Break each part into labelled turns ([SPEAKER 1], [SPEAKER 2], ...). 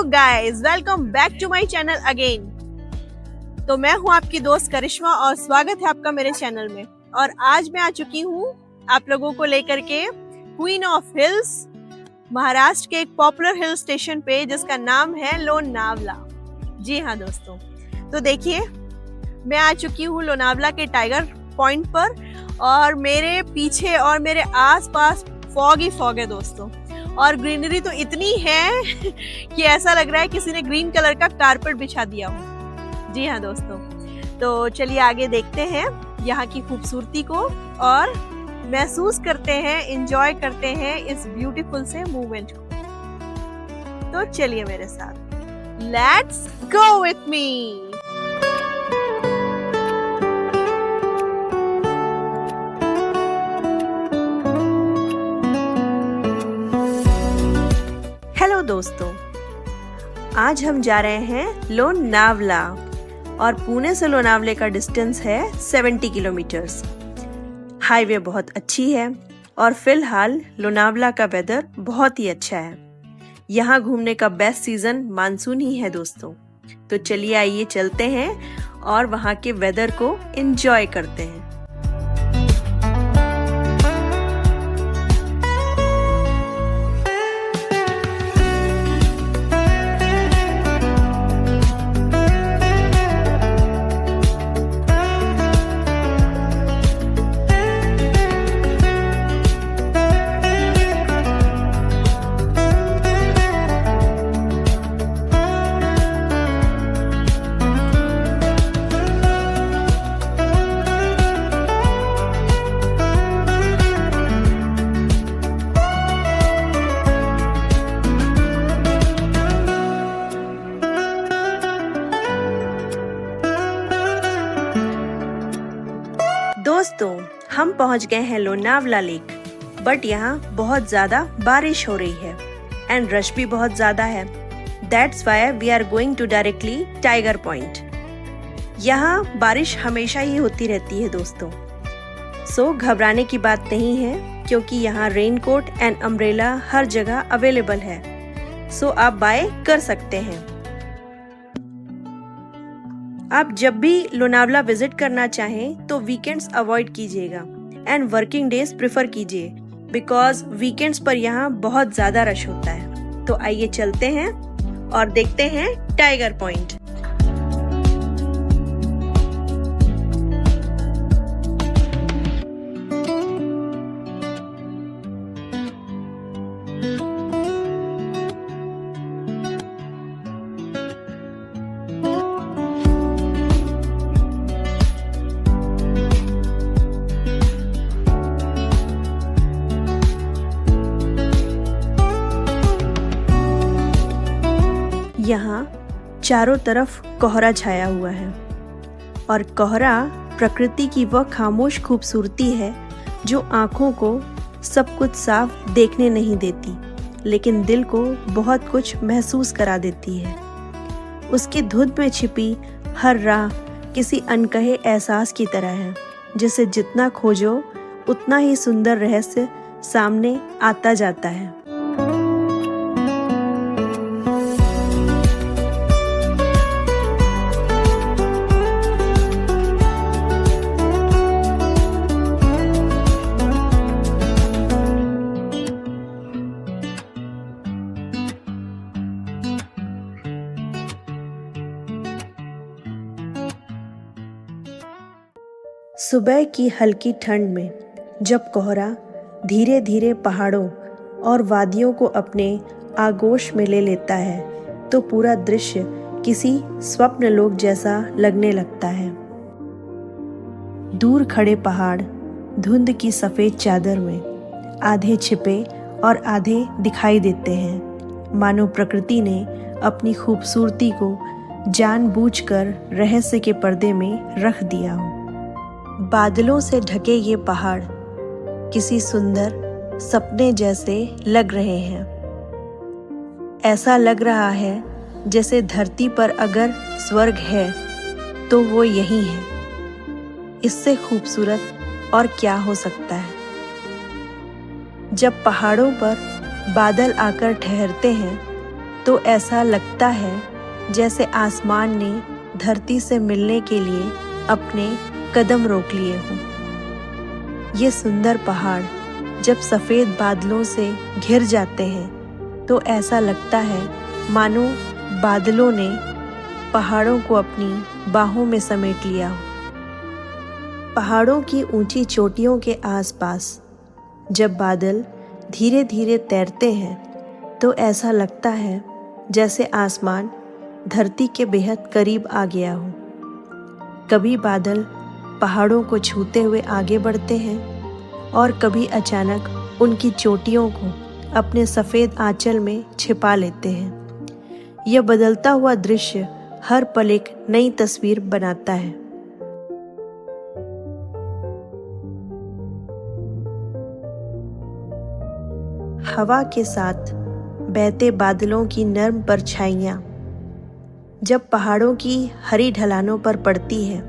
[SPEAKER 1] Hello guys, welcome back to my channel again. तो मैं हूं आपकी दोस्त करिश्मा और स्वागत है आपका मेरे चैनल में। और आज मैं आ चुकी हूं आप लोगों को लेकर के क्वीन ऑफ हिल्स, महाराष्ट्र के एक पॉपुलर हिल स्टेशन पे जिसका नाम है लोनावला। जी हाँ दोस्तों, तो देखिए मैं आ चुकी हूँ लोनावला के टाइगर पॉइंट पर और मेरे पीछे और मेरे आसपास फॉग ही फॉग है दोस्तों। और ग्रीनरी तो इतनी है कि ऐसा लग रहा है किसी ने ग्रीन कलर का कारपेट बिछा दिया हो। जी हाँ दोस्तों, तो चलिए आगे देखते हैं यहाँ की खूबसूरती को और महसूस करते हैं, एंजॉय करते हैं इस ब्यूटीफुल से मूवमेंट को। तो चलिए मेरे साथ, let's go with me. Hello दोस्तों, आज हम जा रहे हैं लोनावला और पुणे से लोनावले का डिस्टेंस है 70 किलोमीटर्स। हाईवे बहुत अच्छी है और फिलहाल लोनावला का वेदर बहुत ही अच्छा है। यहाँ घूमने का बेस्ट सीजन मानसून ही है दोस्तों। तो चलिए आइए चलते हैं और वहाँ के वेदर को एंजॉय करते हैं। दोस्तों, हम पहुंच गए हैं लोनावला लेक, बट यहाँ बहुत ज्यादा बारिश हो रही है एंड रश भी बहुत ज्यादा है। That's why we are going to directly tiger point. यहाँ बारिश हमेशा ही होती रहती है दोस्तों, सो घबराने की बात नहीं है क्योंकि यहाँ रेनकोट एंड अम्ब्रेला हर जगह अवेलेबल है, सो आप बाय कर सकते हैं। आप जब भी लोनावला विजिट करना चाहें तो वीकेंड्स अवॉइड कीजिएगा एंड वर्किंग डेज प्रेफर कीजिए, बिकॉज वीकेंड्स पर यहाँ बहुत ज्यादा रश होता है। तो आइए चलते हैं और देखते हैं टाइगर पॉइंट। यहाँ चारों तरफ कोहरा छाया हुआ है और कोहरा प्रकृति की वह खामोश खूबसूरती है जो आँखों को सब कुछ साफ देखने नहीं देती, लेकिन दिल को बहुत कुछ महसूस करा देती है। उसकी धुंध में छिपी हर राह किसी अनकहे एहसास की तरह है, जिसे जितना खोजो उतना ही सुंदर रहस्य सामने आता जाता है। सुबह की हल्की ठंड में जब कोहरा धीरे धीरे पहाड़ों और वादियों को अपने आगोश में ले लेता है तो पूरा दृश्य किसी स्वप्न लोक जैसा लगने लगता है। दूर खड़े पहाड़ धुंध की सफेद चादर में आधे छिपे और आधे दिखाई देते हैं, मानो प्रकृति ने अपनी खूबसूरती को जानबूझकर रहस्य के पर्दे में रख दिया हो। बादलों से ढके ये पहाड़ किसी सुंदर सपने जैसे लग रहे हैं। ऐसा लग रहा है जैसे धरती पर अगर स्वर्ग है तो वो यही है। इससे खूबसूरत और क्या हो सकता है। जब पहाड़ों पर बादल आकर ठहरते हैं तो ऐसा लगता है जैसे आसमान ने धरती से मिलने के लिए अपने कदम रोक लिए हों। ये सुंदर पहाड़ जब सफ़ेद बादलों से घिर जाते हैं तो ऐसा लगता है मानो बादलों ने पहाड़ों को अपनी बाहों में समेट लिया हो। पहाड़ों की ऊंची चोटियों के आसपास जब बादल धीरे धीरे तैरते हैं तो ऐसा लगता है जैसे आसमान धरती के बेहद करीब आ गया हो। कभी बादल पहाड़ों को छूते हुए आगे बढ़ते हैं और कभी अचानक उनकी चोटियों को अपने सफ़ेद आंचल में छिपा लेते हैं। यह बदलता हुआ दृश्य हर पल एक नई तस्वीर बनाता है। हवा के साथ बहते बादलों की नर्म परछाइयाँ जब पहाड़ों की हरी ढलानों पर पड़ती है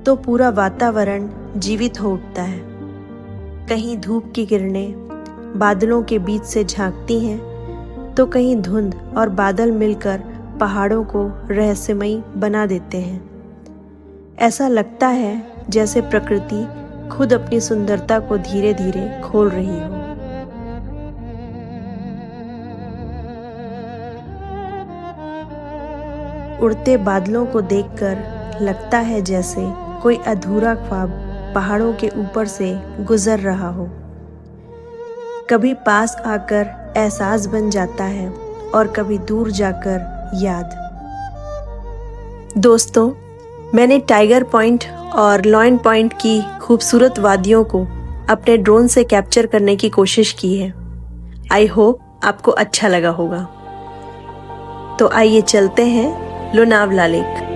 [SPEAKER 1] तो पूरा वातावरण जीवित हो उठता है। कहीं धूप की किरणें बादलों के बीच से झांकती हैं तो कहीं धुंध और बादल मिलकर पहाड़ों को रहस्यमयी बना देते हैं। ऐसा लगता है जैसे प्रकृति खुद अपनी सुंदरता को धीरे धीरे खोल रही हो। उड़ते बादलों को देखकर लगता है जैसे कोई अधूरा ख्वाब पहाड़ों के ऊपर से गुजर रहा हो। कभी पास आकर एहसास बन जाता है और कभी दूर जाकर याद। दोस्तों, मैंने टाइगर पॉइंट और लॉयन पॉइंट की खूबसूरत वादियों को अपने ड्रोन से कैप्चर करने की कोशिश की है। आई होप आपको अच्छा लगा होगा। तो आइए चलते हैं लोनावला लेक।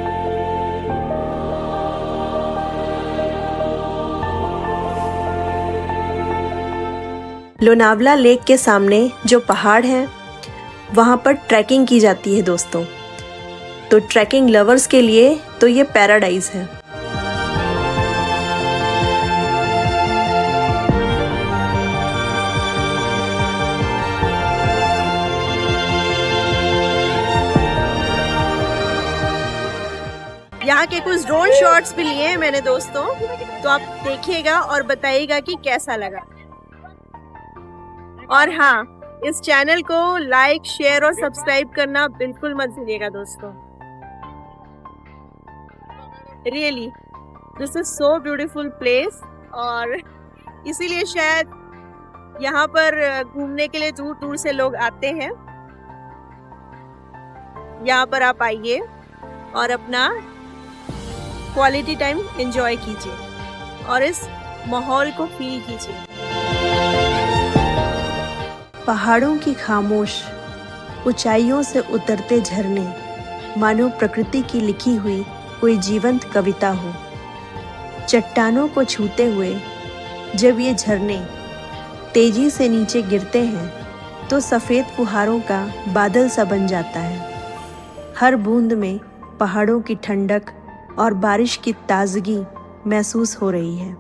[SPEAKER 1] लोनावला लेक के सामने जो पहाड़ है वहाँ पर ट्रैकिंग की जाती है दोस्तों। तो ट्रैकिंग लवर्स के लिए तो ये पैराडाइज है। यहाँ के कुछ ड्रोन शॉट्स भी लिए हैं मैंने दोस्तों, तो आप देखिएगा और बताइएगा कि कैसा लगा। और हाँ, इस चैनल को लाइक, शेयर और सब्सक्राइब करना बिल्कुल मत भूलिएगा दोस्तों। Really this is so beautiful place और इसीलिए शायद यहाँ पर घूमने के लिए दूर दूर से लोग आते हैं। यहाँ पर आप आइए और अपना क्वालिटी टाइम एंजॉय कीजिए और इस माहौल को फील कीजिए। पहाड़ों की खामोश ऊंचाइयों से उतरते झरने मानो प्रकृति की लिखी हुई कोई जीवंत कविता हो। चट्टानों को छूते हुए जब ये झरने तेजी से नीचे गिरते हैं तो सफ़ेद फुहारों का बादल सा बन जाता है। हर बूंद में पहाड़ों की ठंडक और बारिश की ताजगी महसूस हो रही है।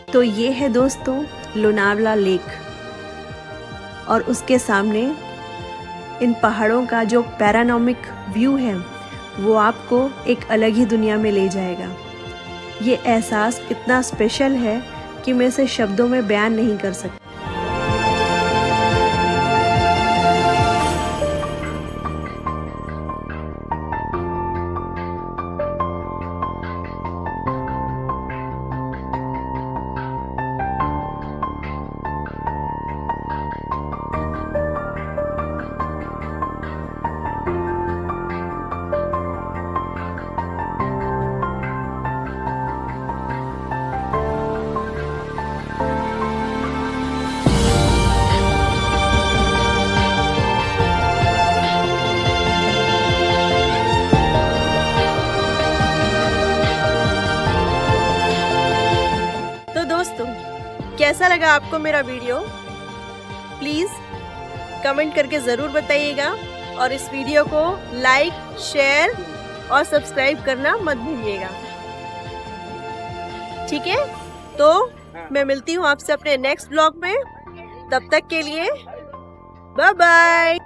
[SPEAKER 1] तो ये है दोस्तों लोनावला लेक और उसके सामने इन पहाड़ों का जो पैरानॉमिक व्यू है वो आपको एक अलग ही दुनिया में ले जाएगा। ये एहसास इतना स्पेशल है कि मैं इसे शब्दों में बयान नहीं कर सकती। दोस्तों, कैसा लगा आपको मेरा वीडियो? प्लीज़ कमेंट करके ज़रूर बताइएगा और इस वीडियो को लाइक, शेयर और सब्सक्राइब करना मत भूलिएगा। ठीक है, तो मैं मिलती हूँ आपसे अपने नेक्स्ट ब्लॉग में। तब तक के लिए बाय बाय।